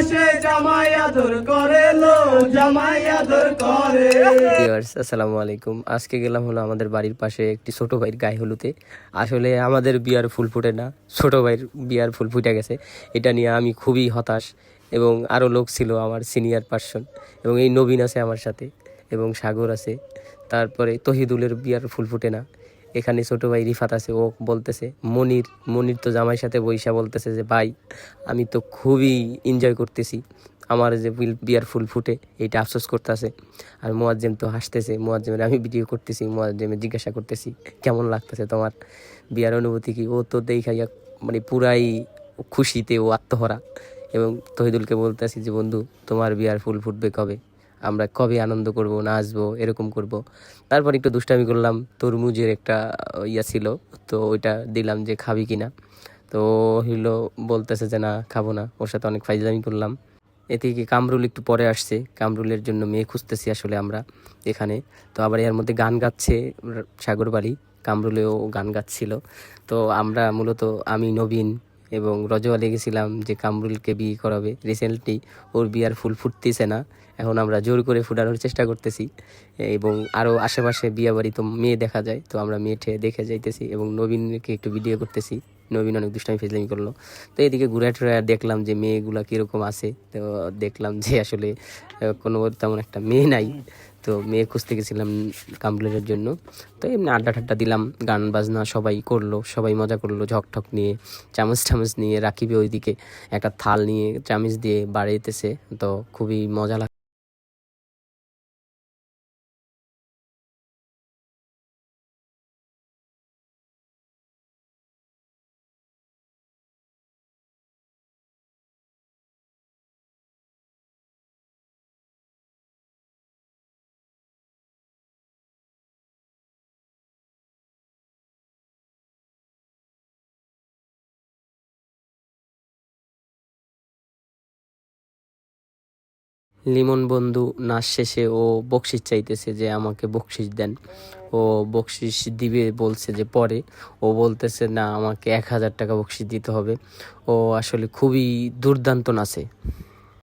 মাসে জামাই আদর করে লো, জামাই আদর করে। ভিউয়ার্স আসসালামু আলাইকুম। আজকে গেলাম হলো আমাদের বাড়ির পাশে একটি ছোট ভাইয়ের গায়ে হলুদে। আসলে আমাদের বিয়ার ফুল ফুটে না, ছোট ভাইয়ের বিয়ার ফুল ফুটে গেছে। এটা নিয়ে আমি খুবই হতাশ, এবং আরও লোক ছিল আমার সিনিয়র পার্সন, এবং এই নবীন আছে আমার সাথে, এবং সাগর আছে। তারপরে তহিদুলের বিয়ার ফুল ফুটে না। এখানে ছোট ভাই রিফাত আছে, ও বলতেছে মনির মনির তো জামাইয়ের সাথে বইসা বলতেছে যে ভাই আমি তো খুবই এনজয় করতেছি, আমার যে বিয়ার ফুল ফুটে এইটা আফসোস করতেছে। আর মোয়াজ্জেম তো হাসতেছে, মোয়াজ্জেমের আমি ভিডিও করতেছি, মোয়াজ্জেমের জিজ্ঞাসা করতেছি কেমন লাগতেছে তোমার বিয়ার অনুভূতি কি। ও তো দেখাইয়া মানে পুরাই খুশিতে ও আত্মহরা। এবং তহিদুলকে বলতেছি যে বন্ধু তোমার বিয়ার ফুল ফুটবে কবে, আমরা কবে আনন্দ করব, নাচবো, এরকম করব। তারপর একটু দুষ্টামি করলাম, তরমুজের একটা ইয়া ছিল, তো ওইটা দিলাম যে খাবি কিনা। তো হইলো বলতেছে যে না খাবো না, ওর সাথে অনেক ফাইজলামি করলাম। এদিকে কামরুল একটু পরে আসছে, কামরুলের জন্য মেয়ে খুঁজতেছি আসলে আমরা এখানে। তো আবার এর মধ্যে গান গাচ্ছে সাগর বাড়ি, কামরুলেও গান গাচ্ছিল। তো আমরা মূলত আমি নবীন এবং রজওয়া লেগেছিলাম যে কামরুলকে বিয়ে করাবে। রিসেন্টলি ওর বিয়ার ফুল ফুটতেছে না, এখন আমরা জোর করে ফুটানোর চেষ্টা করতেছি। এবং আরও আশেপাশে বিয়ে বাড়ি তো মেয়ে দেখা যায়, তো আমরা মেয়ে দেখে যাইতেছি এবং নবীনকে একটু ভিডিও করতেছি। নবীন অনেক দুষ্টামি ফেজলামি করলো। তো এদিকে ঘুরে টুরে দেখলাম যে মেয়েগুলা কীরকম আছে। তো দেখলাম যে আসলে কোনো তেমন একটা মেয়ে নাই। তো মেয়ে খুঁজতে গেছিলাম কামরুলের জন্য। তো এমনি আড্ডা ঠাড্ডা দিলাম, গান বাজনা সবাই করলো, সবাই মজা করলো, ঝকঠক নিয়ে চামচ টামচ নিয়ে। রাকিবে ওইদিকে একটা থাল নিয়ে চামচ দিয়ে বাড়াইতেছে, তো খুবই মজা লাগে। লিমন বন্ধু নাচ শেষে ও বকশিস চাইতেছে যে আমাকে বকশিস দেন। ও বকশিস দিবে বলছে যে পরে, ও বলতেছে না আমাকে 1,000 টাকা বকশিস দিতে হবে। ও আসলে খুবই দুর্দান্ত নাচে।